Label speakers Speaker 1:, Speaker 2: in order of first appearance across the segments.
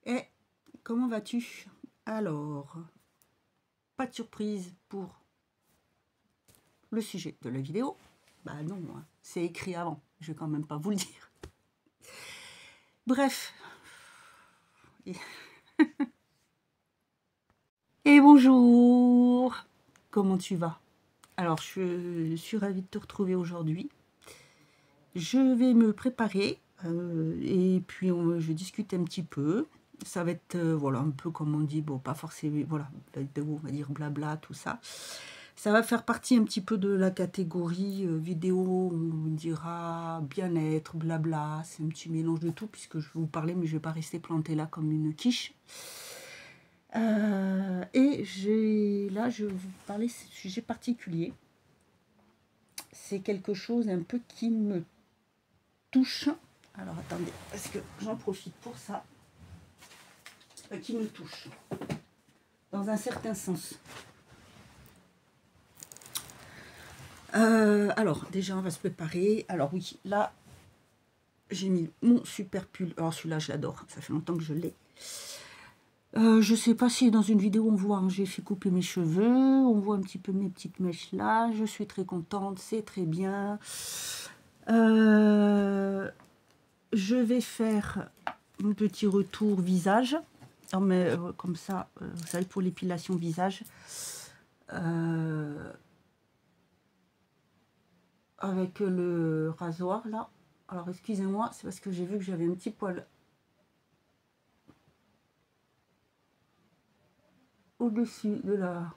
Speaker 1: Et comment vas-tu? Alors, pas de surprise pour le sujet de la vidéo. Bah non, hein, c'est écrit avant, je vais quand même pas vous le dire. Bref. Et bonjour, comment tu vas? Alors, je suis ravie de te retrouver aujourd'hui. Je vais me préparer et puis je discute un petit peu. Ça va être, voilà, un peu comme on dit, bon, pas forcément, voilà, la vidéo, on va dire blabla, tout ça. Ça va faire partie un petit peu de la catégorie vidéo, on dira bien-être, blabla. C'est un petit mélange de tout, puisque je vais vous parler, mais je ne vais pas rester plantée là comme une quiche. Et là, je vais vous parler de ce sujet particulier. C'est quelque chose un peu qui me touche. Alors attendez, parce que j'en profite pour ça. Qui me touche. Dans un certain sens. Alors, déjà, on va se préparer. Alors oui, là, j'ai mis mon super pull. Alors celui-là, je l'adore. Ça fait longtemps que je l'ai. Je sais pas si dans une vidéo on voit, hein, j'ai fait couper mes cheveux. On voit un petit peu mes petites mèches là. Je suis très contente. C'est très bien. Je vais faire mon petit retour visage. Non, mais comme ça, vous savez, pour l'épilation visage. Avec le rasoir là. Alors excusez-moi, c'est parce que j'ai vu que j'avais un petit poil au-dessus de la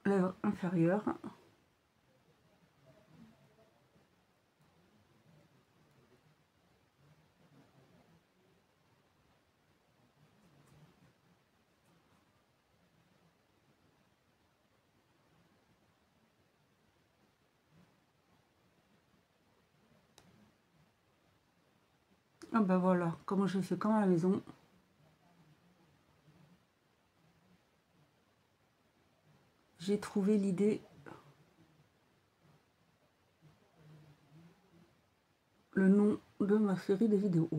Speaker 1: lèvre inférieure. Ah ben voilà, comment je fais comme à la maison. J'ai trouvé l'idée, le nom de ma série de vidéos.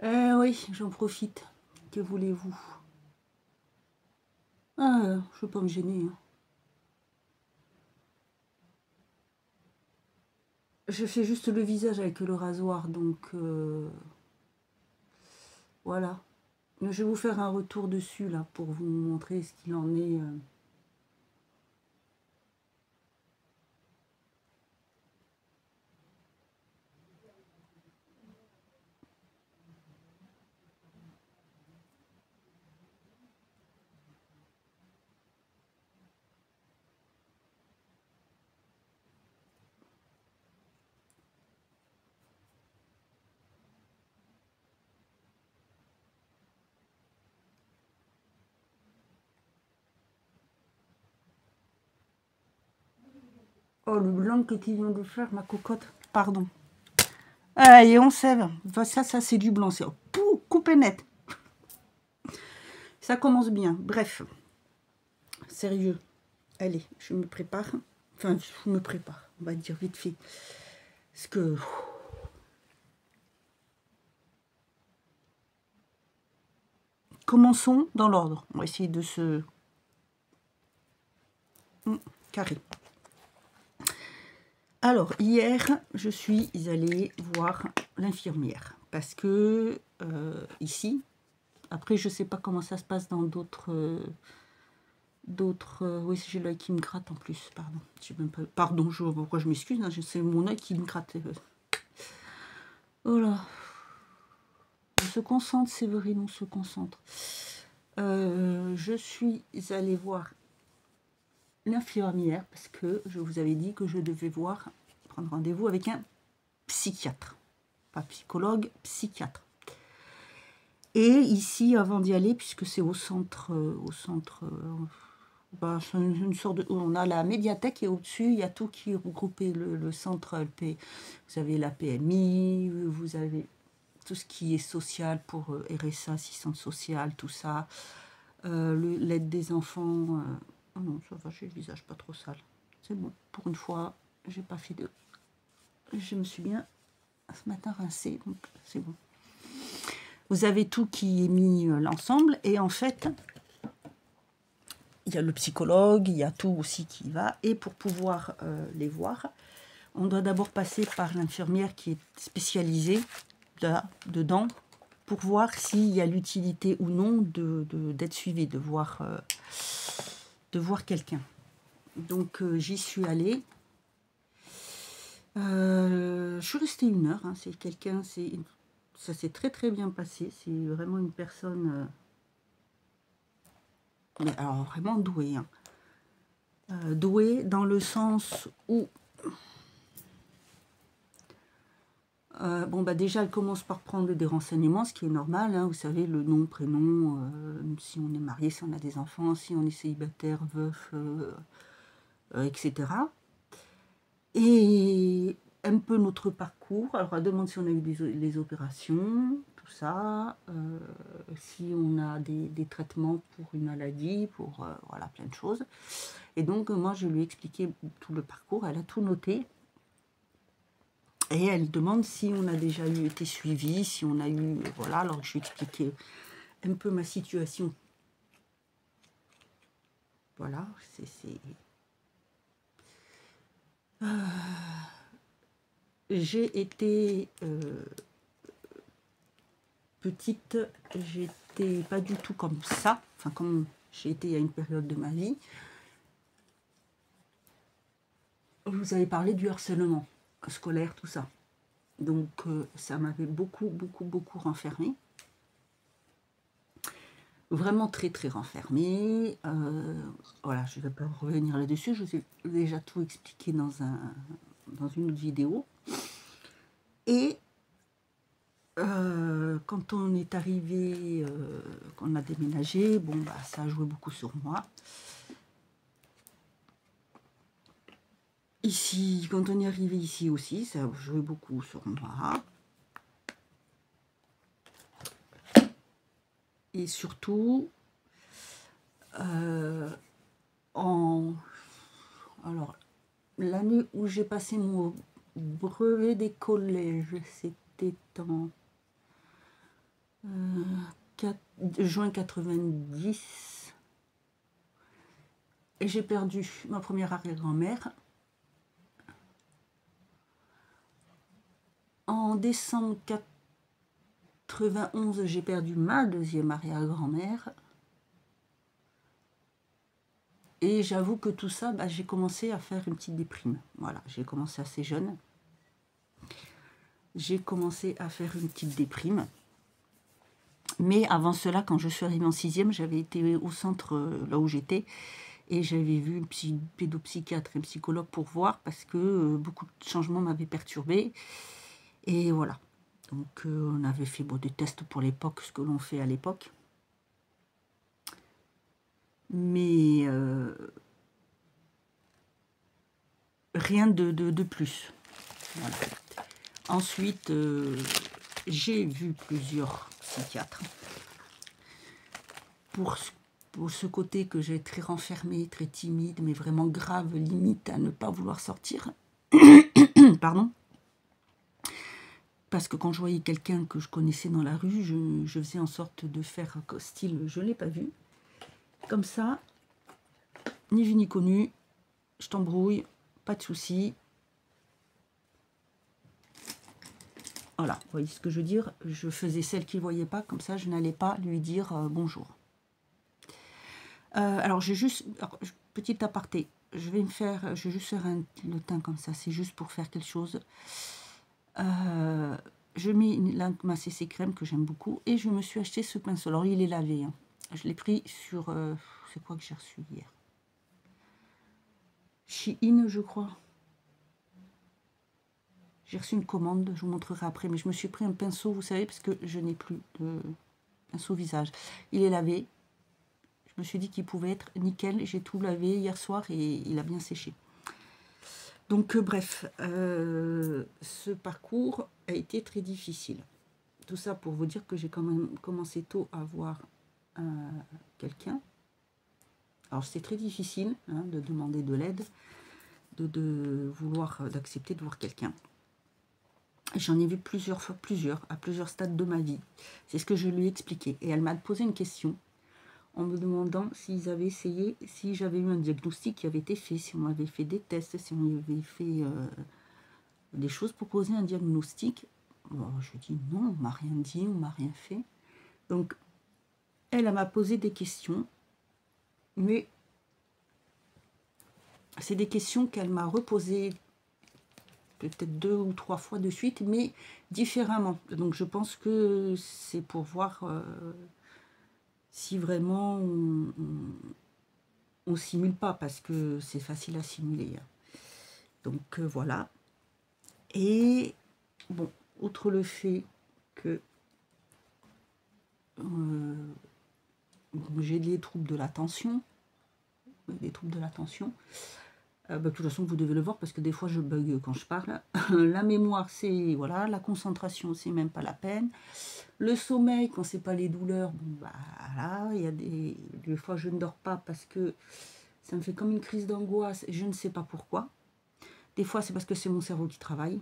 Speaker 1: Eh oui, j'en profite. Que voulez-vous? Ah, je peux pas me gêner. Hein. Je fais juste le visage avec le rasoir, donc voilà. Je vais vous faire un retour dessus là pour vous montrer ce qu'il en est. Oh, le blanc qui vient de faire ma cocotte. Pardon. Allez, on sève. Ça c'est du blanc. C'est coupé net. Ça commence bien. Bref. Sérieux. Allez, je me prépare. Enfin, je me prépare. On va dire vite fait. Parce que... Commençons dans l'ordre. On va essayer de se... carré. Alors, hier, je suis allée voir l'infirmière. Parce que, ici, après, je ne sais pas comment ça se passe dans d'autres... oui, j'ai l'œil qui me gratte en plus, pardon. Même pas, pardon, pourquoi je m'excuse, hein, c'est mon œil qui me gratte. Oh là. On se concentre, Séverine, on se concentre. Je suis allée voir l'infirmière parce que je vous avais dit que je devais prendre rendez-vous avec un psychiatre. Pas psychologue, psychiatre. Et ici, avant d'y aller, puisque c'est au centre, c'est une sorte de, on a la médiathèque et au-dessus, il y a tout qui est regroupé, le centre LP. Vous avez la PMI, vous avez tout ce qui est social pour RSA, assistance sociale, tout ça. L'aide des enfants. Oh non, ça va, j'ai le visage pas trop sale. C'est bon, pour une fois, j'ai pas fait de je me suis bien ce matin rincée, donc c'est bon. Vous avez tout qui est mis l'ensemble, et en fait, il y a le psychologue, il y a tout aussi qui va, et pour pouvoir les voir, on doit d'abord passer par l'infirmière qui est spécialisée là, dedans, pour voir s'il y a l'utilité ou non d'être suivi, de voir quelqu'un. Donc j'y suis allée. Je suis restée 1 heure. Hein, c'est quelqu'un, ça s'est très très bien passé. C'est vraiment une personne, mais alors vraiment douée. Hein. Douée dans le sens où bon, bah déjà, elle commence par prendre des renseignements, ce qui est normal, hein, vous savez, le nom, prénom, si on est marié, si on a des enfants, si on est célibataire, veuf, etc. Et un peu notre parcours. Alors, elle demande si on a eu les opérations, tout ça, si on a des traitements pour une maladie, pour voilà, plein de choses. Et donc, moi, je lui ai expliqué tout le parcours, elle a tout noté. Et elle demande si on a déjà été suivi, si on a eu... Voilà, alors je lui ai expliqué un peu ma situation. Voilà, j'ai été petite, j'étais pas du tout comme ça, enfin comme j'ai été à une période de ma vie. Vous avez parlé du harcèlement scolaire, tout ça. Donc ça m'avait beaucoup renfermée. Vraiment très très renfermée. Voilà, je ne vais pas revenir là-dessus, je vous ai déjà tout expliqué dans une autre vidéo. Et quand on est arrivé, qu'on a déménagé, bon bah ça a joué beaucoup sur moi. Ici, quand on est arrivé ici aussi, ça a joué beaucoup sur moi. Et surtout, alors, l'année où j'ai passé mon brevet des collèges, c'était en juin 90. Et j'ai perdu ma première arrière-grand-mère. En décembre 91, j'ai perdu ma deuxième arrière-grand-mère. Et j'avoue que tout ça, bah, j'ai commencé à faire une petite déprime. Voilà, j'ai commencé assez jeune. J'ai commencé à faire une petite déprime. Mais avant cela, quand je suis arrivée en 6e, j'avais été au centre, là où j'étais, et j'avais vu un pédopsychiatre et un psychologue pour voir, parce que beaucoup de changements m'avaient perturbée. Et voilà. Donc on avait fait des tests pour l'époque, ce que l'on fait à l'époque. Mais rien de plus. Voilà. Ensuite, j'ai vu plusieurs psychiatres. Pour ce côté que j'ai très renfermé, très timide, mais vraiment grave, limite à ne pas vouloir sortir. Pardon. Parce que quand je voyais quelqu'un que je connaissais dans la rue, je faisais en sorte de faire style « je ne l'ai pas vu ». Comme ça, ni vu ni connu, je t'embrouille, pas de souci. Voilà, vous voyez ce que je veux dire? Je faisais celle qui ne voyait pas, comme ça je n'allais pas lui dire bonjour. Alors, petit aparté, je vais juste faire le teint comme ça, c'est juste pour faire quelque chose. Je mets ma CC crème que j'aime beaucoup, et je me suis acheté ce pinceau. Alors, il est lavé, hein. Je l'ai pris sur, c'est quoi que j'ai reçu hier? Shein, je crois. J'ai reçu une commande, je vous montrerai après, mais je me suis pris un pinceau, vous savez, parce que je n'ai plus de pinceau visage. Il est lavé. Je me suis dit qu'il pouvait être nickel. J'ai tout lavé hier soir et il a bien séché. Donc, bref, ce parcours a été très difficile. Tout ça pour vous dire que j'ai quand même commencé tôt à voir quelqu'un. Alors, c'est très difficile, hein, de demander de l'aide, d'accepter de voir quelqu'un. J'en ai vu plusieurs fois, à plusieurs stades de ma vie. C'est ce que je lui ai expliqué. Et elle m'a posé une question en me demandant s'ils avaient essayé, si j'avais eu un diagnostic qui avait été fait, si on m'avait fait des tests, si on avait fait des choses pour poser un diagnostic. Bon, je dis non, on m'a rien dit, on m'a rien fait. Donc, elle m'a posé des questions, mais c'est des questions qu'elle m'a reposées peut-être 2 ou 3 fois de suite, mais différemment. Donc, je pense que c'est pour voir si vraiment on simule pas, parce que c'est facile à simuler. Donc, voilà. Et, bon, outre le fait que j'ai des troubles de l'attention, de toute façon, vous devez le voir parce que des fois, je bug quand je parle. La mémoire, c'est voilà, la concentration, c'est même pas la peine. Le sommeil, quand c'est pas les douleurs, bon bah là, il y a des fois, je ne dors pas parce que ça me fait comme une crise d'angoisse. Je ne sais pas pourquoi. Des fois, c'est parce que c'est mon cerveau qui travaille.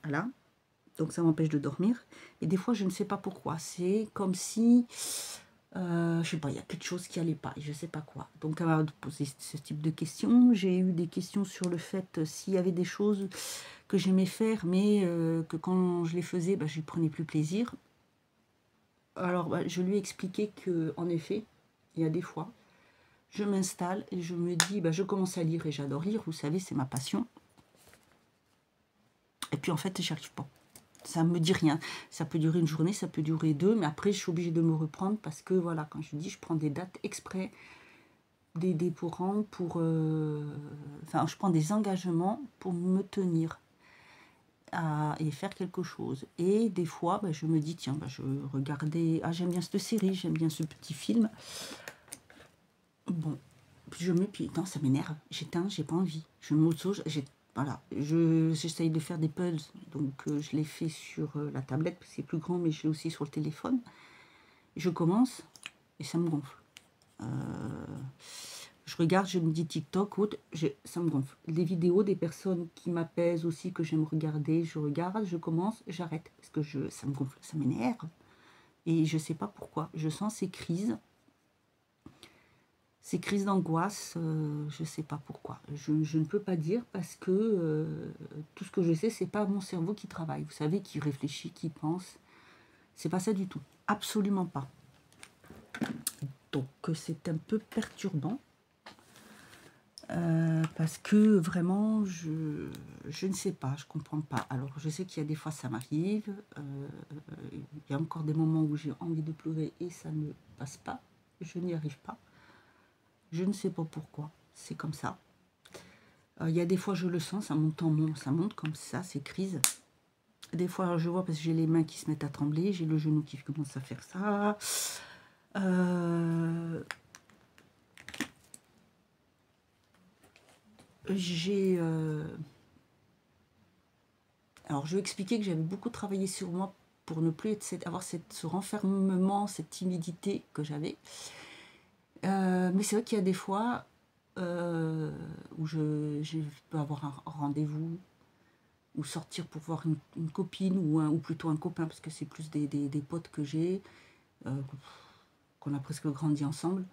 Speaker 1: Voilà. Donc ça m'empêche de dormir. Et des fois, je ne sais pas pourquoi. C'est comme si je sais pas, il y a quelque chose qui allait pas, et je sais pas quoi. Donc, elle m'a posé ce type de questions. J'ai eu des questions sur le fait s'il y avait des choses que j'aimais faire, mais que quand je les faisais, bah, je n'y prenais plus plaisir. Alors, bah, je lui ai expliqué que, en effet, il y a des fois, je m'installe et je me dis, bah, je commence à lire et j'adore lire. Vous savez, c'est ma passion. Et puis, en fait, j'y arrive pas. Ça me dit rien. Ça peut durer une journée, ça peut durer 2, mais après, je suis obligée de me reprendre parce que, voilà, quand je dis, je prends des dates exprès, des pour rendre, enfin, je prends des engagements pour me tenir et faire quelque chose. Et des fois, bah, je me dis, tiens, bah, je regardais, ah, j'aime bien cette série, j'aime bien ce petit film. Bon, puis je me puis non, ça m'énerve. J'éteins, j'ai pas envie. Je m'auto, voilà, j'essaye de faire des puzzles, donc je les fais sur la tablette, parce que c'est plus grand, mais je l'ai aussi sur le téléphone. Je commence et ça me gonfle. Je regarde, je me dis TikTok, autre, ça me gonfle. Les vidéos des personnes qui m'apaisent aussi, que j'aime regarder, je regarde, je commence, j'arrête. Parce que ça me gonfle, ça m'énerve. Et je ne sais pas pourquoi. Je sens ces crises d'angoisse, je ne sais pas pourquoi. Je ne peux pas dire parce que tout ce que je sais, c'est pas mon cerveau qui travaille. Vous savez, qui réfléchit, qui pense. C'est pas ça du tout. Absolument pas. Donc c'est un peu perturbant. Parce que vraiment, je ne sais pas, je comprends pas. Alors, je sais qu'il y a des fois, ça m'arrive. Il y a encore des moments où j'ai envie de pleurer et ça ne passe pas. Je n'y arrive pas. Je ne sais pas pourquoi. C'est comme ça. Il y a des fois, je le sens, ça monte comme ça, ces crises. Des fois, je vois parce que j'ai les mains qui se mettent à trembler, j'ai le genou qui commence à faire ça. Alors, je vais expliquer que j'avais beaucoup travaillé sur moi pour ne plus avoir ce renfermement, cette timidité que j'avais. Mais c'est vrai qu'il y a des fois où je peux avoir un rendez-vous ou sortir pour voir une copine ou plutôt un copain, parce que c'est plus des potes que j'ai, qu'on a presque grandi ensemble.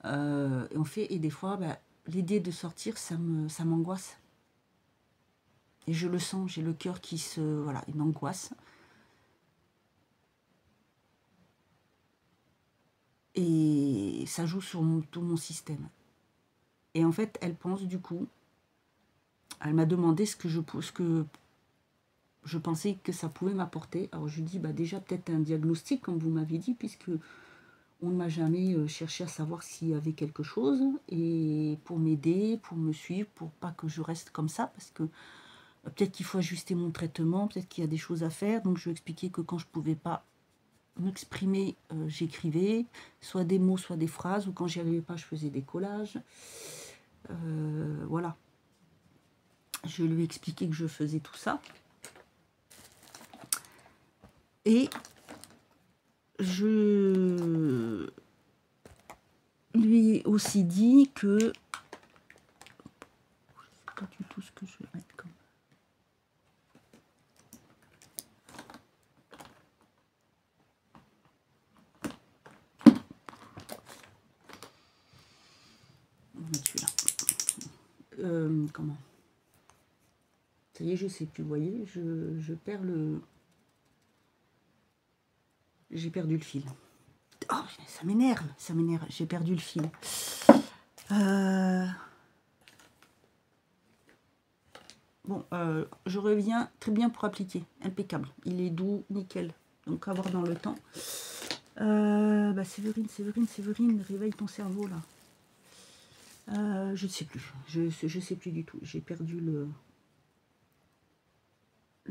Speaker 1: Et des fois, bah, l'idée de sortir, ça m'angoisse. Et je le sens, j'ai le cœur qui voilà, une angoisse. Et ça joue sur tout mon système. Et en fait, elle pense du coup, elle m'a demandé ce que je pensais que ça pouvait m'apporter. Alors je lui dis, bah déjà peut-être un diagnostic, comme vous m'avez dit, puisque on ne m'a jamais cherché à savoir s'il y avait quelque chose, et pour m'aider, pour me suivre, pour pas que je reste comme ça, parce que peut-être qu'il faut ajuster mon traitement, peut-être qu'il y a des choses à faire. Donc je lui ai expliqué que quand je pouvais pas m'exprimer, j'écrivais, soit des mots, soit des phrases, ou quand j'y arrivais pas, je faisais des collages. Voilà. Je lui ai expliqué que je faisais tout ça. Et je lui ai aussi dit que... Je sais pas du tout ce que je vais mettre comme... Ça y est, je sais plus, vous voyez, je perds le... J'ai perdu le fil. Oh, ça m'énerve, j'ai perdu le fil. Bon, je reviens très bien pour appliquer, impeccable. Il est doux, nickel. Donc, à voir dans le temps. Séverine, réveille ton cerveau, là. Je ne sais plus, je sais plus du tout. J'ai perdu le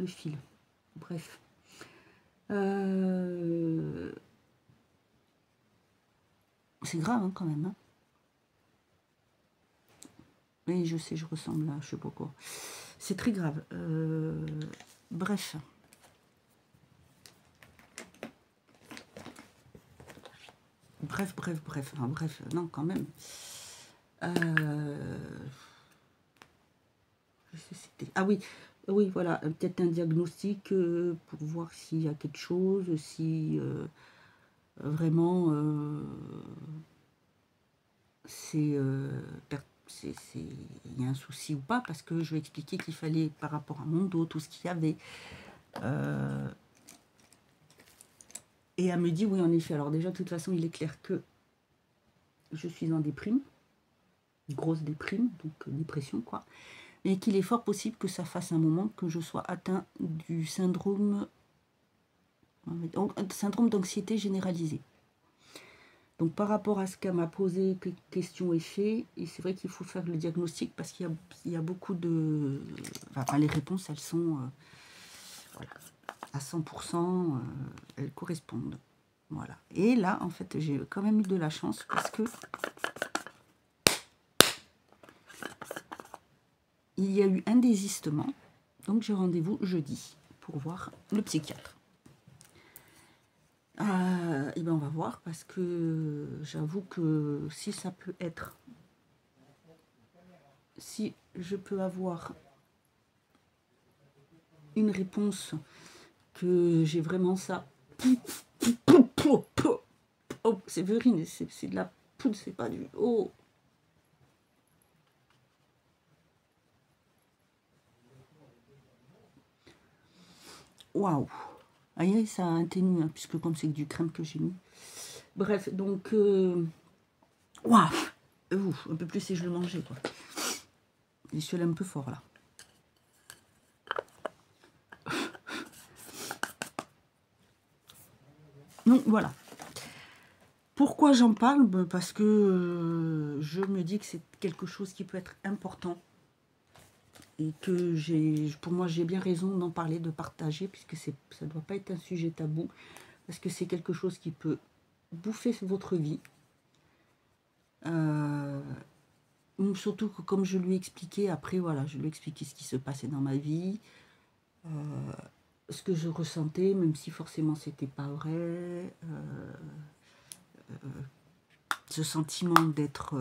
Speaker 1: fil. Bref. C'est grave, hein, quand même. Hein. Oui, je sais, je ressemble à je sais pas quoi. C'est très grave. Bref. Bref. Enfin, bref, non, quand même. Ah oui, oui, voilà, peut-être un diagnostic pour voir s'il y a quelque chose, si vraiment il y a un souci ou pas, parce que je vais expliquer qu'il fallait, par rapport à mon dos, tout ce qu'il y avait. Et elle me dit, oui, en effet, alors déjà, de toute façon, il est clair que je suis en déprime, grosse déprime, donc dépression, quoi. Et qu'il est fort possible que ça fasse un moment que je sois atteint du syndrome d'anxiété généralisée. Donc par rapport à ce qu'elle m'a posé, question et fait, et c'est vrai qu'il faut faire le diagnostic parce qu'il y a beaucoup de... Enfin, les réponses, elles sont voilà, à 100%, elles correspondent. Voilà. Et là, en fait, j'ai quand même eu de la chance parce que il y a eu un désistement. Donc j'ai rendez-vous jeudi pour voir le psychiatre. Et ben on va voir parce que j'avoue que si ça peut être, si je peux avoir une réponse que j'ai vraiment ça. Oh, Séverine, c'est de la poudre, c'est pas du... Oh. Waouh. Aïe, ça a atténué, hein, puisque comme c'est que du crème que j'ai mis. Bref, donc... Waouh. Un peu plus si je le mangeais, quoi. Je suis allée un peu fort, là. Donc, voilà. Pourquoi j'en parle? Parce que je me dis que c'est quelque chose qui peut être important. Et que pour moi, j'ai bien raison d'en parler, de partager, puisque ça ne doit pas être un sujet tabou. Parce que c'est quelque chose qui peut bouffer votre vie. Surtout que comme je lui ai expliqué, après, voilà, je lui ai expliqué ce qui se passait dans ma vie. Ce que je ressentais, même si forcément c'était pas vrai. Ce sentiment d'être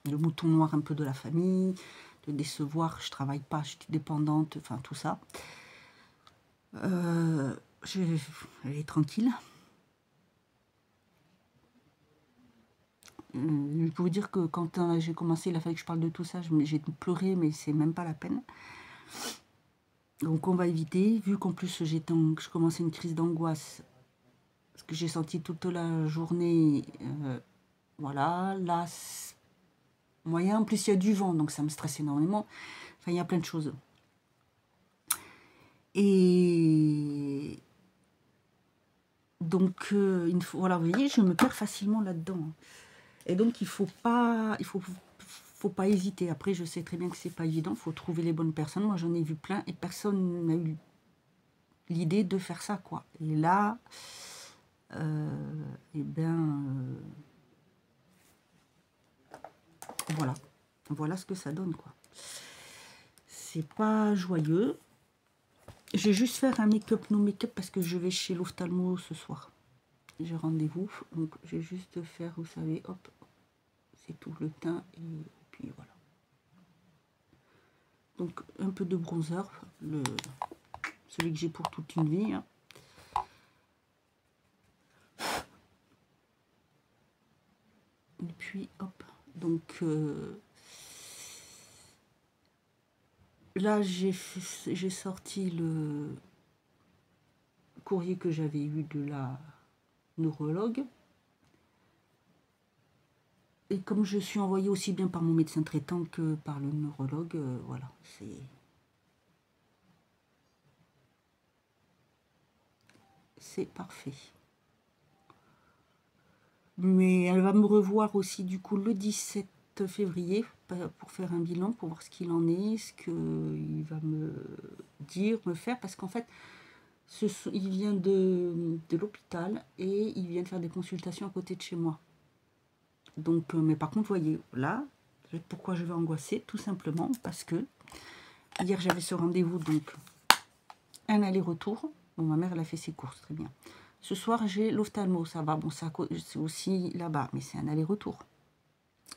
Speaker 1: le mouton noir un peu de la famille, de décevoir, je travaille pas, je suis dépendante, enfin tout ça. Elle est tranquille. Je peux vous dire que quand j'ai commencé, il a fallu que je parle de tout ça, j'ai pleuré, mais c'est même pas la peine. Donc on va éviter, vu qu'en plus je commençais une crise d'angoisse, parce que j'ai senti toute la journée, voilà, là, moyen, en plus il y a du vent, donc ça me stresse énormément, enfin il y a plein de choses. Et donc, voilà, vous voyez, je me perds facilement là-dedans. Et donc il faut pas hésiter. Après, je sais très bien que c'est pas évident, il faut trouver les bonnes personnes. Moi j'en ai vu plein et personne n'a eu l'idée de faire ça, quoi. Et là, voilà ce que ça donne, quoi. C'est pas joyeux. Je vais juste faire un make-up, no make-up, parce que je vais chez l'ophtalmo ce soir. J'ai rendez-vous, donc je vais juste faire, vous savez, hop, c'est tout le teint, et puis voilà. Donc un peu de bronzer, celui que j'ai pour toute une vie. Hein. Et puis hop, donc Là, j'ai sorti le courrier que j'avais eu de la neurologue. Et comme je suis envoyée aussi bien par mon médecin traitant que par le neurologue, voilà, c'est parfait. Mais elle va me revoir aussi du coup le 17 février pour faire un bilan, pour voir ce qu'il en est, ce qu'il va me dire, me faire, parce qu'en fait, il vient de l'hôpital et il vient de faire des consultations à côté de chez moi. Donc, mais par contre, voyez, là, pourquoi je vais angoisser? Tout simplement parce que hier, j'avais ce rendez-vous, donc un aller-retour. Bon, ma mère, elle a fait ses courses, très bien. Ce soir, j'ai l'ophtalmo, ça va. Bon, c'est aussi là-bas, mais c'est un aller-retour.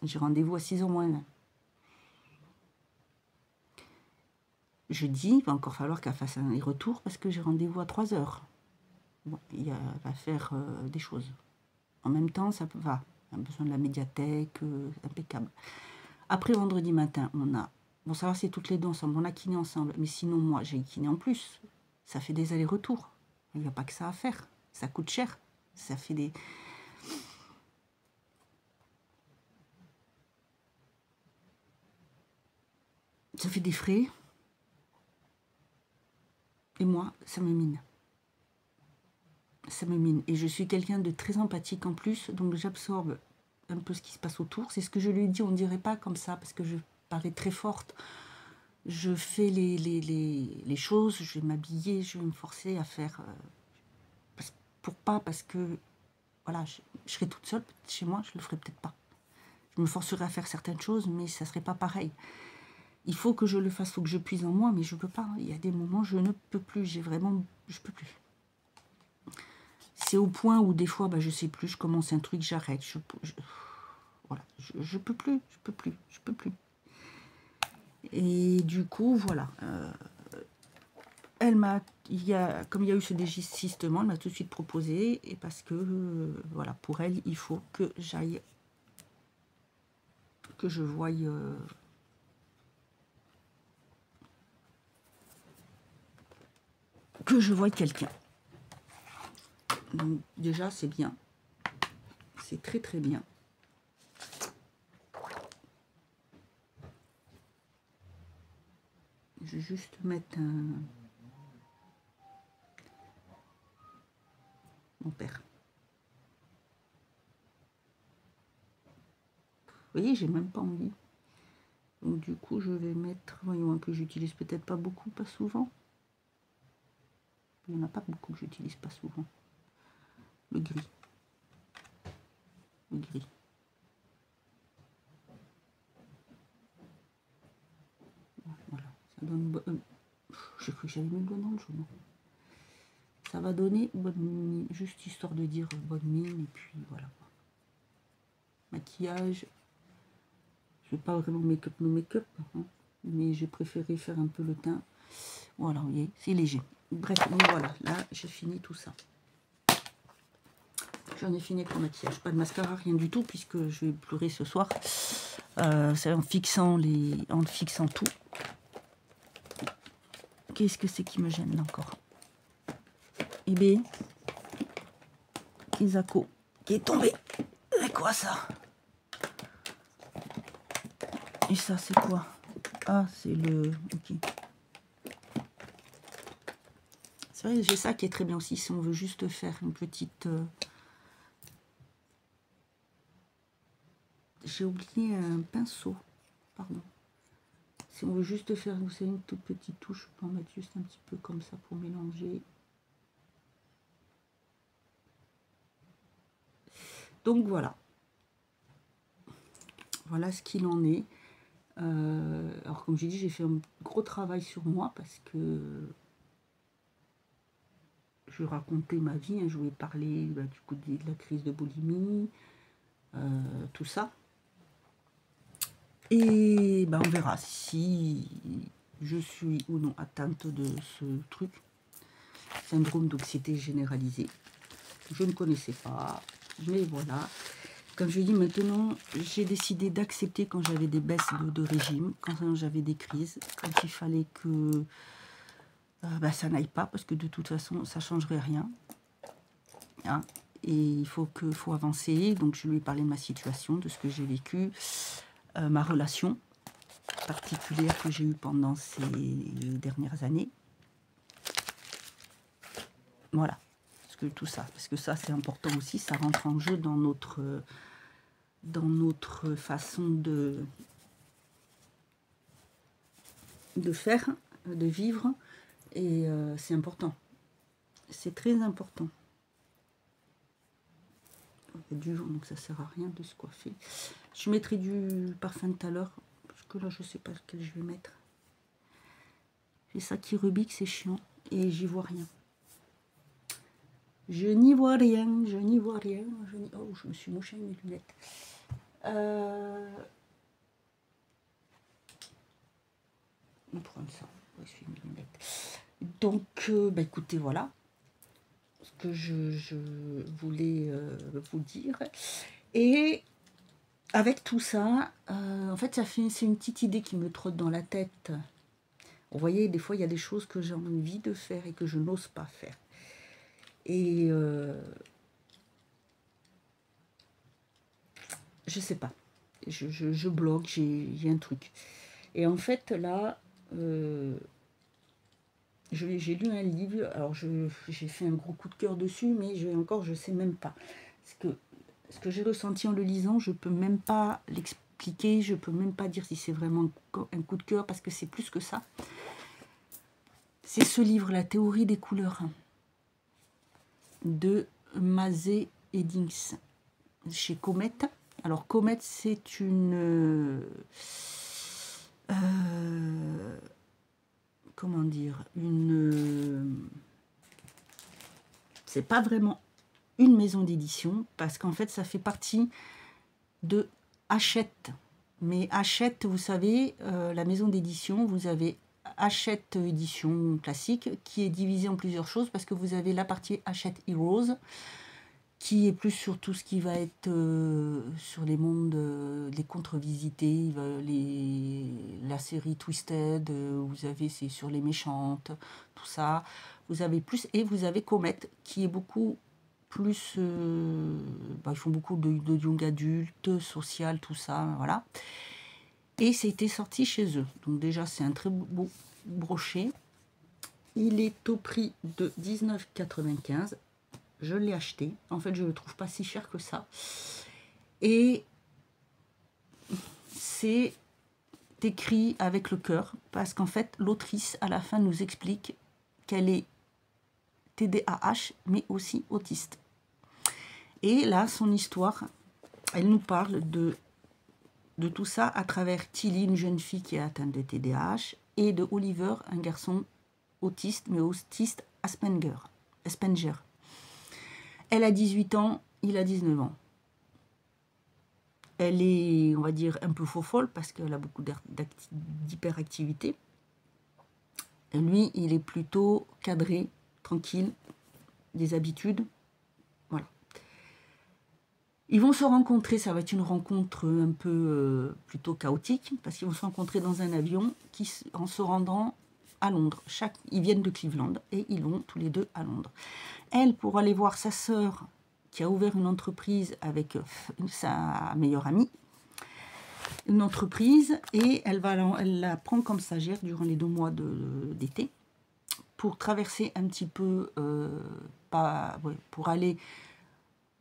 Speaker 1: J'ai rendez-vous à 6h moins 20. Jeudi, il va encore falloir qu'elle fasse un aller-retour parce que j'ai rendez-vous à 3h. Bon, elle va faire des choses. En même temps, ça va. On a besoin de la médiathèque, impeccable. Après, vendredi matin, on a... Bon, ça va, c'est toutes les deux ensemble. On a kiné ensemble. Mais sinon, moi, j'ai kiné en plus. Ça fait des allers-retours. Il n'y a pas que ça à faire. Ça coûte cher. Ça fait des... Ça fait des frais. Et moi, ça me mine. Ça me mine. Et je suis quelqu'un de très empathique en plus. Donc, j'absorbe un peu ce qui se passe autour. C'est ce que je lui ai dit. On ne dirait pas comme ça parce que je parais très forte. Je fais les choses. Je vais m'habiller. Je vais me forcer à faire... parce que voilà, je serais toute seule chez moi, je le ferais peut-être pas. Je me forcerais à faire certaines choses, mais ça serait pas pareil. Il faut que je le fasse, il faut que je puise en moi, mais je peux pas. Il y a des moments, je ne peux plus. Je peux plus. C'est au point où des fois, je sais plus, je commence un truc, j'arrête. Voilà, je peux plus, je peux plus. Et du coup, voilà. Comme il y a eu ce désistement, elle m'a tout de suite proposé, et parce que, voilà, pour elle, il faut que j'aille, que je voie, quelqu'un. Donc déjà, c'est bien. C'est très très bien. Je vais juste mettre mon père. Vous voyez, j'ai même pas envie. Donc du coup, je vais mettre, voyons, un que j'utilise peut-être pas beaucoup, pas souvent. Il n'y en a pas beaucoup que j'utilise pas souvent. Le gris. Le gris. Voilà. Ça donne... j'ai cru que j'avais mis le doigt dans le jaune. Ça va donner bonne mine, juste histoire de dire bonne mine, et puis voilà. Maquillage. Je ne vais pas vraiment make-up no make-up, hein, mais j'ai préféré faire un peu le teint. Voilà, vous voyez, c'est léger. Bref, donc voilà, là, j'ai fini tout ça. J'en ai fini avec le maquillage. Pas de mascara, rien du tout, puisque je vais pleurer ce soir. C'est en fixant tout. Qu'est-ce que c'est qui me gêne là encore? Ibé, Kizako, qui est tombé. C'est quoi ça? Et ça, c'est quoi? Ah, c'est le... Ok. C'est vrai, j'ai ça qui est très bien aussi, si on veut juste faire une petite... J'ai oublié un pinceau. Pardon. Si on veut juste faire, vous savez, une toute petite touche, on peut en mettre juste un petit peu comme ça pour mélanger. Donc voilà. Voilà ce qu'il en est. Alors comme j'ai dit, j'ai fait un gros travail sur moi parce que je racontais ma vie, hein, je voulais parler du coup de la crise de boulimie, tout ça. Et on verra si je suis ou non atteinte de ce truc. Syndrome d'anxiété généralisée. Je ne connaissais pas, mais voilà. Comme je dis maintenant, j'ai décidé d'accepter quand j'avais des baisses de régime, quand j'avais des crises, quand il fallait que ça n'aille pas, parce que de toute façon, ça ne changerait rien. Hein. Et il faut avancer. Donc je lui ai parlé de ma situation, de ce que j'ai vécu, ma relation particulière que j'ai eue pendant ces dernières années. Voilà, tout ça, parce que ça c'est important aussi, ça rentre en jeu dans notre façon de faire, de vivre, et c'est important, c'est très important. Il y a du vent, donc ça sert à rien de se coiffer. Je mettrai du parfum tout à l'heure, parce que là je sais pas lequel je vais mettre. C'est ça qui rebique, c'est chiant, et j'y vois rien. Je n'y vois rien, je n'y vois rien. Oh, je me suis mouché mes lunettes. On va prendre ça. Ouais, je fais mes lunettes. Donc, écoutez, voilà ce que je voulais vous dire. Et avec tout ça, en fait, c'est une petite idée qui me trotte dans la tête. Vous voyez, des fois, il y a des choses que j'ai envie de faire et que je n'ose pas faire. Et je sais pas, je bloque, j'ai un truc. Et en fait, là, j'ai lu un livre, alors j'ai fait un gros coup de cœur dessus, mais je sais même pas. Ce que j'ai ressenti en le lisant, je peux même pas l'expliquer, je peux même pas dire si c'est vraiment un coup de cœur, parce que c'est plus que ça. C'est ce livre, La théorie des couleurs, de Mazé Eddings, chez Comet. Alors Comet, c'est une comment dire, c'est pas vraiment une maison d'édition, parce qu'en fait ça fait partie de Hachette. Mais Hachette, vous savez, la maison d'édition, vous avez Hachette édition classique qui est divisée en plusieurs choses, parce que vous avez la partie Hachette Heroes qui est plus sur tout ce qui va être sur les mondes, les contre-visités, la série Twisted, vous avez, c'est sur les méchantes, tout ça. Vous avez plus, et vous avez Comet, qui est beaucoup plus, ils font beaucoup de young adulte, social, tout ça, voilà. Et c'était sorti chez eux. Donc déjà, c'est un très beau brochet. Il est au prix de 19,95 €. Je l'ai acheté. En fait, je ne le trouve pas si cher que ça. Et c'est écrit avec le cœur, parce qu'en fait, l'autrice, à la fin, nous explique qu'elle est TDAH, mais aussi autiste. Et là, son histoire, elle nous parle de tout ça à travers Tilly, une jeune fille qui est atteinte de TDAH, et de Oliver, un garçon autiste, mais autiste Asperger. Elle a 18 ans, il a 19 ans. Elle est, on va dire, un peu faux-folle parce qu'elle a beaucoup d'hyperactivité. Lui, il est plutôt cadré, tranquille, des habitudes. Voilà. Ils vont se rencontrer, ça va être une rencontre un peu plutôt chaotique, parce qu'ils vont se rencontrer dans un avion en se rendant à Londres. Ils viennent de Cleveland et ils vont tous les deux à Londres. Elle, pour aller voir sa sœur, qui a ouvert une entreprise avec sa meilleure amie, une entreprise, et elle la prend comme stagiaire durant les 2 mois d'été pour traverser un petit peu, pour aller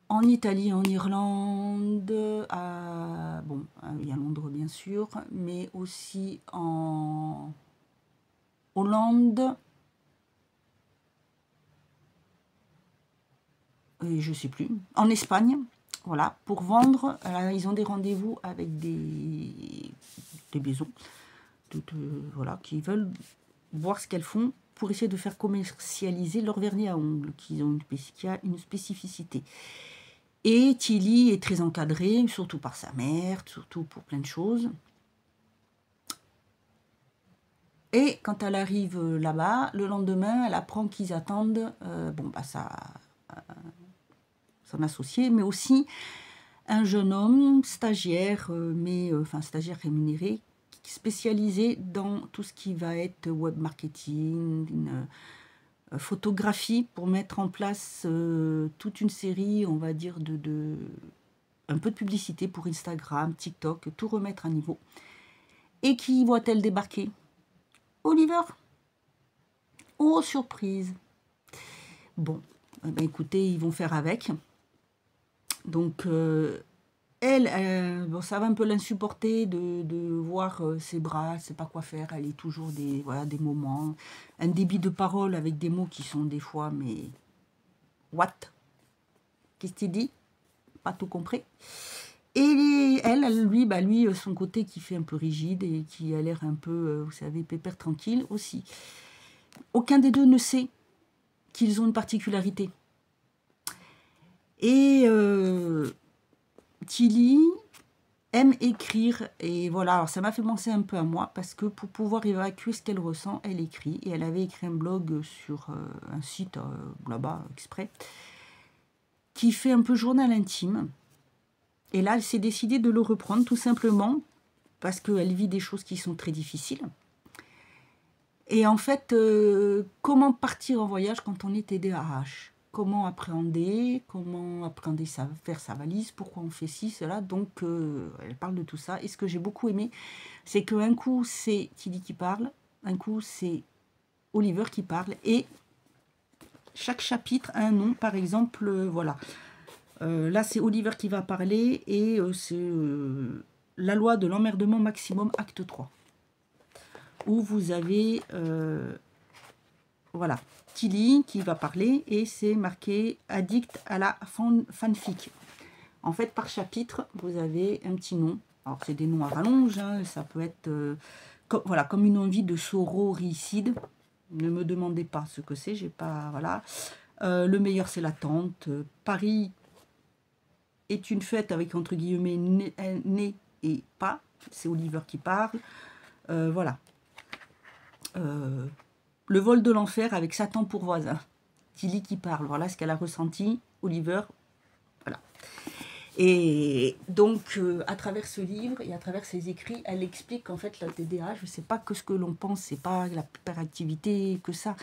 Speaker 1: en Italie, en Irlande, il y a Londres bien sûr, mais aussi en Hollande, et je ne sais plus, en Espagne, voilà, pour vendre. Ils ont des rendez-vous avec des maisons voilà, qui veulent voir ce qu'elles font pour essayer de faire commercialiser leur vernis à ongles, qui a une spécificité. Et Tilly est très encadrée, surtout par sa mère, surtout pour plein de choses. Et quand elle arrive là-bas, le lendemain, elle apprend qu'ils attendent son associé, mais aussi un jeune homme, stagiaire, enfin stagiaire rémunéré, spécialisé dans tout ce qui va être web marketing, photographie, pour mettre en place toute une série, on va dire, un peu de publicité pour Instagram, TikTok, tout remettre à niveau. Et qui voit-elle débarquer? Oliver. Oh, surprise. Bon, eh ben, écoutez, ils vont faire avec. Donc, elle, bon, ça va un peu l'insupporter de voir ses bras, elle ne sait pas quoi faire, elle est toujours voilà, des moments, un débit de parole avec des mots qui sont des fois, mais what? Qu'est-ce qu'il dit? Pas tout compris. Et elle lui, son côté qui fait un peu rigide et qui a l'air un peu, vous savez, pépère tranquille aussi. Aucun des deux ne sait qu'ils ont une particularité. Et Tilly aime écrire, et voilà, alors ça m'a fait penser un peu à moi, parce que pour pouvoir évacuer ce qu'elle ressent, elle écrit, et elle avait écrit un blog sur un site là-bas, exprès, qui fait un peu journal intime, et là, elle s'est décidée de le reprendre, tout simplement, parce qu'elle vit des choses qui sont très difficiles. Et en fait, comment partir en voyage quand on est TDAH? Comment appréhender, faire sa valise, pourquoi on fait ci, cela. Donc, elle parle de tout ça. Et ce que j'ai beaucoup aimé, c'est qu'un coup, c'est Tilly qui parle, un coup, c'est Oliver qui parle. Et chaque chapitre a un nom. Par exemple, voilà. Là, c'est Oliver qui va parler et c'est la loi de l'emmerdement maximum, acte 3. Où vous avez... voilà, Tilly qui va parler et c'est marqué « Addict à la fanfic ». En fait, par chapitre, vous avez un petit nom. Alors, c'est des noms à rallonge, hein, ça peut être voilà, comme une envie de sororicide. Ne me demandez pas ce que c'est, j'ai pas... Voilà. Le meilleur, c'est l'attente. Paris est une fête avec, entre guillemets, né et pas. C'est Oliver qui parle. Voilà. Le vol de l'enfer avec Satan pour voisin. Tilly qui parle, voilà ce qu'elle a ressenti. Oliver, voilà. Et donc, à travers ce livre et à travers ses écrits, elle explique qu'en fait, la TDAH, c'est pas que ce que l'on pense, c'est pas la hyperactivité, que ça.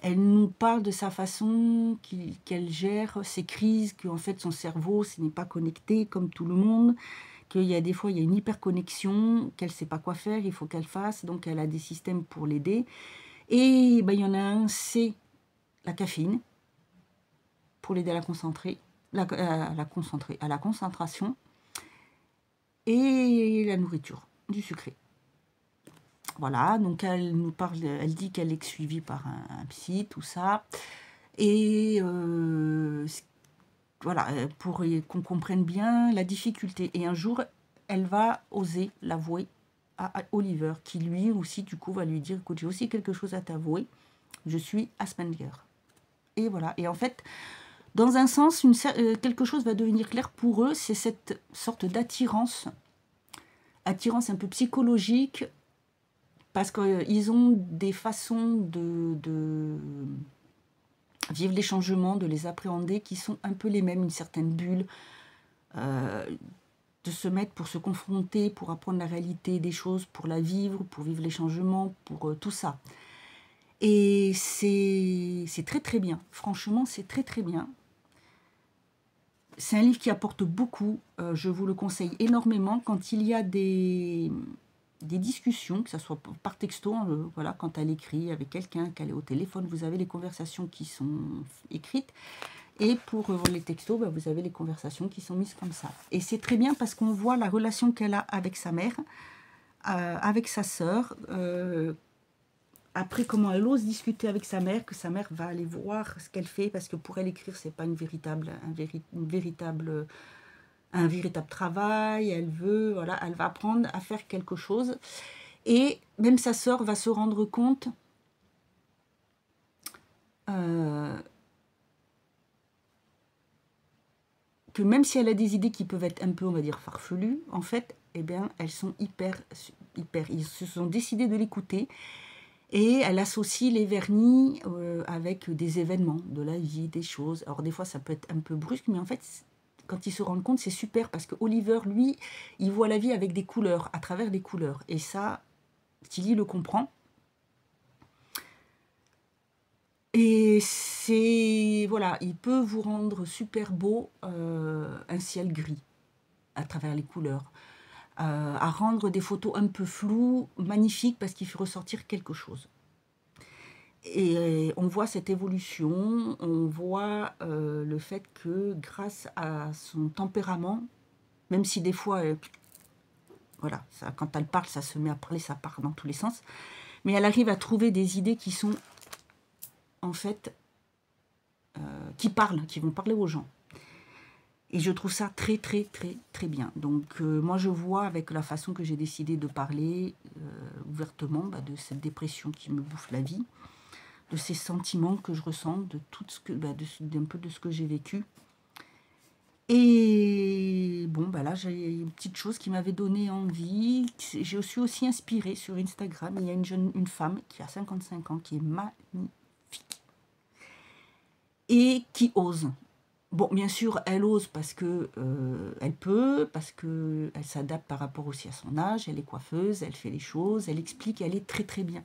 Speaker 1: Elle nous parle de sa façon qu'elle gère ses crises, qu'en fait, son cerveau, ce n'est pas connecté comme tout le monde, qu'il y a des fois, il y a une hyperconnexion, qu'elle sait pas quoi faire, il faut qu'elle fasse, donc elle a des systèmes pour l'aider. Et ben, il y en a un, c'est la caféine, pour l'aider à la concentrer, à la concentration, et la nourriture, du sucré. Voilà, donc elle nous parle, elle dit qu'elle est suivie par un psy, tout ça. Et voilà, pour qu'on comprenne bien la difficulté. Et un jour, elle va oser l'avouer à Oliver, qui lui aussi, du coup, va lui dire, écoute, j'ai aussi quelque chose à t'avouer, je suis Asperger. Et voilà, et en fait, dans un sens, quelque chose va devenir clair pour eux, c'est cette sorte d'attirance, attirance un peu psychologique, parce qu'ils ont des façons de vivre les changements, de les appréhender, qui sont un peu les mêmes, une certaine bulle, de se mettre pour se confronter, pour apprendre la réalité des choses, pour la vivre, pour vivre les changements, pour tout ça. Et c'est très très bien, franchement c'est très très bien. C'est un livre qui apporte beaucoup, je vous le conseille énormément quand il y a des discussions, que ce soit par texto, voilà, quand elle écrit avec quelqu'un, qu'elle est au téléphone, vous avez les conversations qui sont écrites, et pour les textos, bah, vous avez les conversations qui sont mises comme ça. Et c'est très bien parce qu'on voit la relation qu'elle a avec sa mère, avec sa sœur, après comment elle ose discuter avec sa mère, que sa mère va aller voir ce qu'elle fait, parce que pour elle écrire, c'est pas un véritable travail, elle veut, voilà, elle va apprendre à faire quelque chose. Et même sa sœur va se rendre compte que même si elle a des idées qui peuvent être un peu, on va dire, farfelues, en fait, eh bien, elles sont hyper, ils se sont décidés de l'écouter. Et elle associe les vernis avec des événements de la vie, des choses. Alors des fois, ça peut être un peu brusque, mais en fait, quand ils se rendent compte, c'est super, parce que Oliver, lui, il voit la vie avec des couleurs, à travers des couleurs. Et ça, Tilly le comprend. Et c'est, voilà, il peut vous rendre super beau un ciel gris, à travers les couleurs. À rendre des photos un peu floues, magnifiques, parce qu'il fait ressortir quelque chose. Et on voit cette évolution, on voit le fait que grâce à son tempérament, même si des fois, voilà, ça, quand elle parle, ça se met à parler, ça part dans tous les sens, mais elle arrive à trouver des idées qui sont, en fait, qui parlent, qui vont parler aux gens. Et je trouve ça très, très, très, très bien. Donc, moi, je vois avec la façon que j'ai décidé de parler ouvertement de cette dépression qui me bouffe la vie, de ces sentiments que je ressens, de tout ce que, d'un peu de ce que j'ai vécu. Et bon, là, j'ai une petite chose qui m'avait donné envie. Je suis aussi inspirée sur Instagram. Il y a une femme qui a 55 ans, qui est magnifique et qui ose. Bon, bien sûr, elle ose parce que elle peut, parce que elle s'adapte par rapport aussi à son âge. Elle est coiffeuse, elle fait les choses, elle explique, elle est très très bien.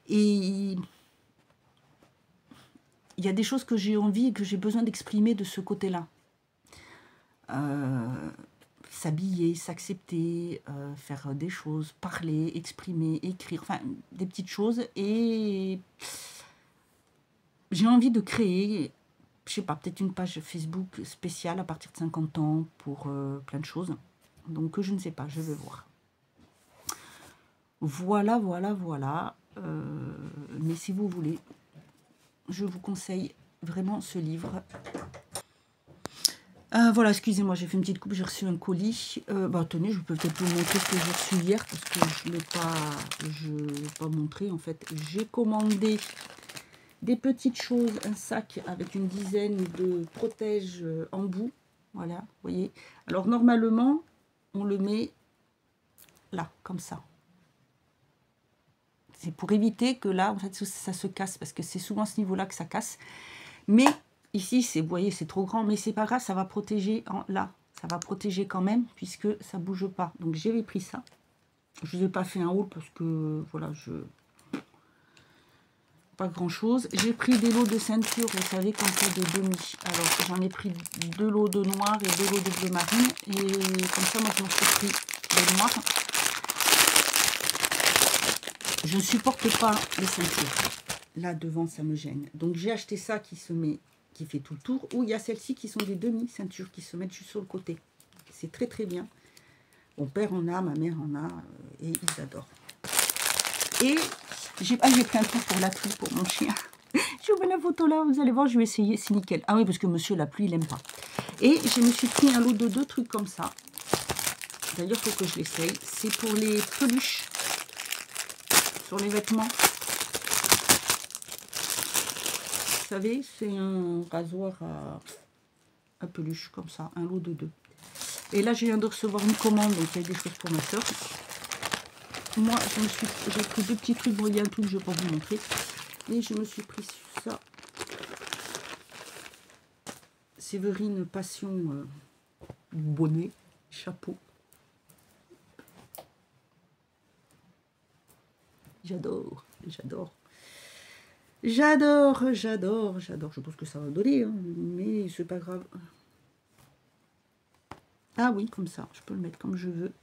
Speaker 1: Et il y a des choses que j'ai envie et que j'ai besoin d'exprimer de ce côté-là. S'habiller, s'accepter, faire des choses, parler, exprimer, écrire, enfin des petites choses. Et j'ai envie de créer, je sais pas, peut-être une page Facebook spéciale à partir de 50 ans pour plein de choses. Donc je ne sais pas, je vais voir. Voilà, voilà, voilà. Mais si vous voulez, je vous conseille vraiment ce livre. Voilà, excusez-moi, j'ai fait une petite coupe, j'ai reçu un colis. Tenez, je peux peut-être vous montrer ce que j'ai reçu hier, parce que je ne l'ai pas montré, en fait. J'ai commandé des petites choses, un sac avec une dizaine de protèges embout. Voilà, vous voyez. Alors, normalement, on le met là, comme ça. C'est pour éviter que là, en fait, ça se casse, parce que c'est souvent à ce niveau-là que ça casse. Mais ici, vous voyez, c'est trop grand, mais c'est pas grave, ça va protéger là. Ça va protéger quand même, puisque ça bouge pas. Donc, j'avais pris ça. Je ne vous ai pas fait un haul, parce que, voilà, pas grand-chose. J'ai pris des lots de ceinture, vous savez, comme ça, de demi. Alors, j'en ai pris 2 lots de noir et 2 lots de bleu marine. Et comme ça, moi, je m'en suis pris le noir. Je ne supporte pas les ceintures. Là, devant, ça me gêne. Donc, j'ai acheté ça qui se met, qui fait tout le tour. Ou il y a celles-ci qui sont des demi-ceintures qui se mettent juste sur le côté. C'est très, très bien. Mon père en a, ma mère en a, et ils adorent. Et j'ai pris un truc pour la pluie, pour mon chien. Je vous mets la photo là, vous allez voir, je vais essayer, c'est nickel. Ah oui, parce que monsieur, la pluie, il n'aime pas. Et je me suis pris un lot de 2 trucs comme ça. D'ailleurs, il faut que je l'essaye. C'est pour les peluches sur les vêtements. Vous savez, c'est un rasoir à peluche, comme ça, un lot de 2. Et là, je viens de recevoir une commande, donc il y a des choses pour ma soeur. Moi, j'ai pris 2 petits trucs. Bon, il y a un truc que je ne vais pas vous montrer. Et je me suis pris ça. Séverine Passion bonnet, chapeau. J'adore, j'adore. J'adore, j'adore, j'adore. Je pense que ça va donner, hein, mais c'est pas grave. Ah oui, comme ça, je peux le mettre comme je veux.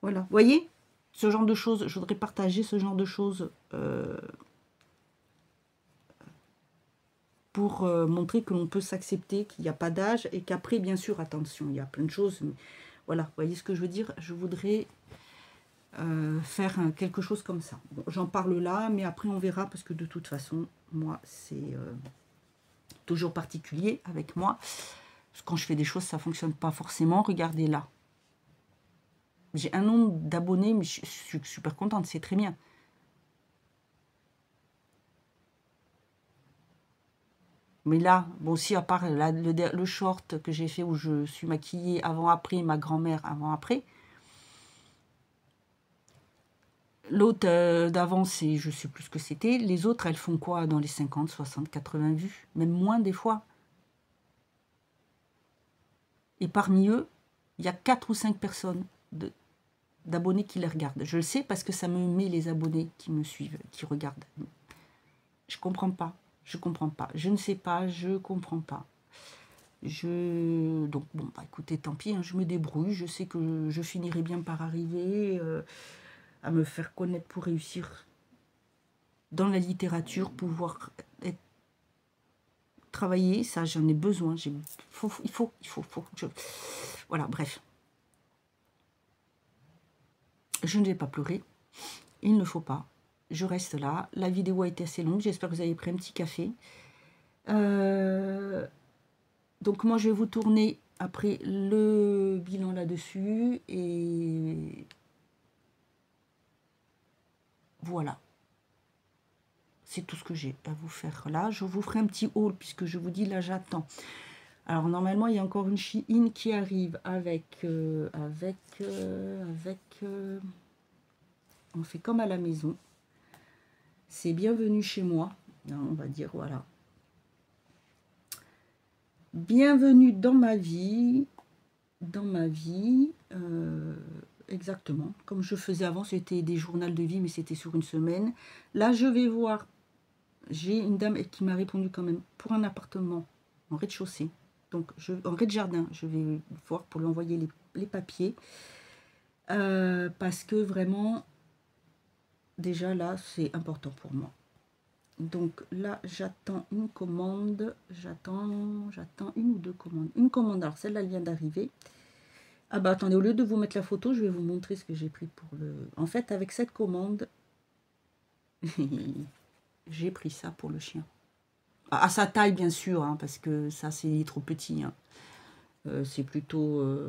Speaker 1: Voilà, vous voyez, ce genre de choses, je voudrais partager ce genre de choses pour montrer que l'on peut s'accepter, qu'il n'y a pas d'âge et qu'après, bien sûr, attention, il y a plein de choses. Mais voilà, vous voyez ce que je veux dire? Je voudrais faire quelque chose comme ça. Bon, j'en parle là, mais après on verra, parce que de toute façon, moi, c'est toujours particulier avec moi. Parce que quand je fais des choses, ça ne fonctionne pas forcément. Regardez là. J'ai un nombre d'abonnés, mais je suis super contente, c'est très bien. Mais là, bon, aussi, à part là, le short que j'ai fait où je suis maquillée avant-après, ma grand-mère avant-après. L'autre d'avant, c'est, je sais plus ce que c'était. Les autres, elles font quoi dans les 50, 60, 80 vues? Même moins des fois. Et parmi eux, il y a 4 ou 5 personnes d'abonnés qui les regardent. Je le sais parce que ça me met les abonnés qui me suivent, qui regardent. Je comprends pas. Je comprends pas. Je ne sais pas, je comprends pas. Donc, bon, bah, écoutez, tant pis, hein, je me débrouille. Je sais que je finirai bien par arriver à me faire connaître pour réussir dans la littérature, pouvoir travailler. Ça, j'en ai besoin. Voilà, bref. Je ne vais pas pleurer. Il ne faut pas. Je reste là. La vidéo a été assez longue. J'espère que vous avez pris un petit café. Donc moi, je vais vous tourner après le bilan là-dessus. Et voilà. C'est tout ce que j'ai à vous faire là. Je vous ferai un petit haul puisque je vous dis là, j'attends. Alors normalement, il y a encore une Shein qui arrive avec... on fait comme à la maison. C'est bienvenue chez moi. On va dire, voilà. Bienvenue dans ma vie. Dans ma vie. Exactement. Comme je faisais avant, c'était des journaux de vie, mais c'était sur une semaine. Là, je vais voir. J'ai une dame qui m'a répondu quand même pour un appartement en rez-de-chaussée. Donc, en rez-de-jardin, je vais voir pour lui envoyer les papiers. Parce que vraiment, déjà là, c'est important pour moi. Donc là, j'attends une commande. J'attends une ou deux commandes. Une commande, alors celle-là, elle vient d'arriver. Ah bah attendez, au lieu de vous mettre la photo, je vais vous montrer ce que j'ai pris pour le... En fait, avec cette commande, j'ai pris ça pour le chien. À sa taille, bien sûr, hein, parce que ça, c'est trop petit. Hein. C'est plutôt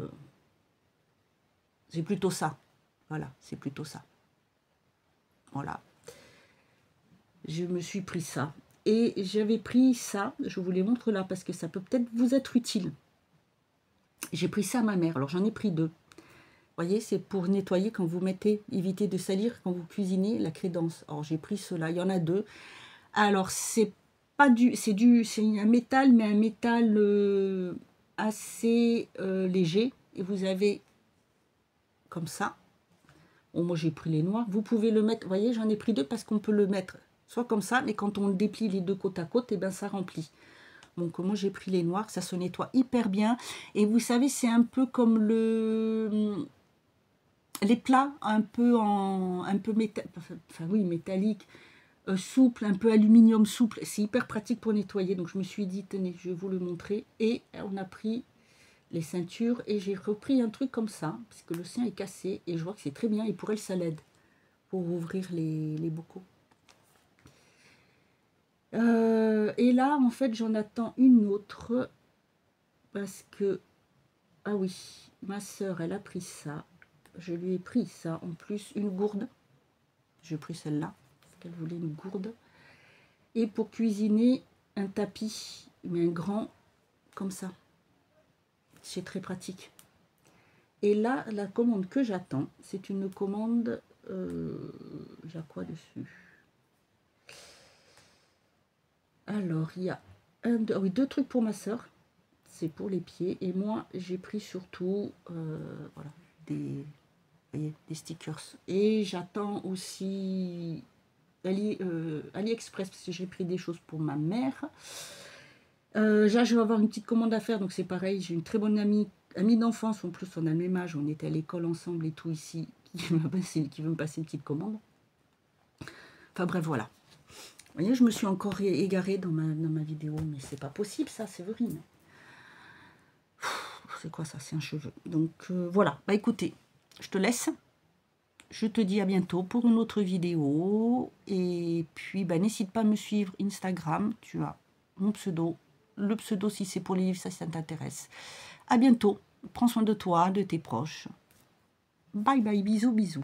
Speaker 1: ça. Voilà, c'est plutôt ça. Voilà. Je me suis pris ça. Et j'avais pris ça, je vous les montre là, parce que ça peut peut-être vous être utile. J'ai pris ça à ma mère, alors j'en ai pris 2. Vous voyez, c'est pour nettoyer quand vous mettez, éviter de salir quand vous cuisinez la crédence. Alors j'ai pris cela, il y en a 2. Alors c'est pas c'est un métal, mais un métal assez léger. Et vous avez comme ça. Bon, moi j'ai pris les noirs. Vous pouvez le mettre, vous voyez, j'en ai pris 2 parce qu'on peut le mettre soit comme ça, mais quand on le déplie les 2 côte à côte, et ben ça remplit. Donc moi j'ai pris les noirs, ça se nettoie hyper bien. Et vous savez, c'est un peu comme les plats un peu métallique, souple, un peu aluminium souple. C'est hyper pratique pour nettoyer. Donc je me suis dit, tenez, je vais vous le montrer. Et on a pris les ceintures et j'ai repris un truc comme ça, parce que le sien est cassé et je vois que c'est très bien. Et pour elle, ça l'aide pour ouvrir les bocaux. Et là, en fait, j'en attends une autre parce que, ah oui, ma soeur, elle a pris ça. Je lui ai pris ça, en plus, une gourde. J'ai pris celle-là, parce qu'elle voulait une gourde. Et pour cuisiner, un tapis, mais un grand, comme ça. C'est très pratique. Et là, la commande que j'attends, c'est une commande, j'ai quoi dessus? Alors, il y a oui, 2 trucs pour ma soeur. C'est pour les pieds. Et moi, j'ai pris surtout voilà, des stickers. Et j'attends aussi AliExpress, parce que j'ai pris des choses pour ma mère. Là, je vais avoir une petite commande à faire. Donc, c'est pareil. J'ai une très bonne amie d'enfance. En plus, on a le même âge. On était à l'école ensemble et tout ici. Qui veut me passer une petite commande. Enfin, bref, voilà. Vous voyez, je me suis encore égarée dans ma vidéo, mais c'est pas possible, ça, Séverine. C'est quoi ça? C'est un cheveu. Donc, voilà. Bah, écoutez, je te laisse. Je te dis à bientôt pour une autre vidéo. Et puis, bah, n'hésite pas à me suivre Instagram. Tu as mon pseudo. Le pseudo, si c'est pour les livres, ça t'intéresse. À bientôt. Prends soin de toi, de tes proches. Bye bye, bisous, bisous.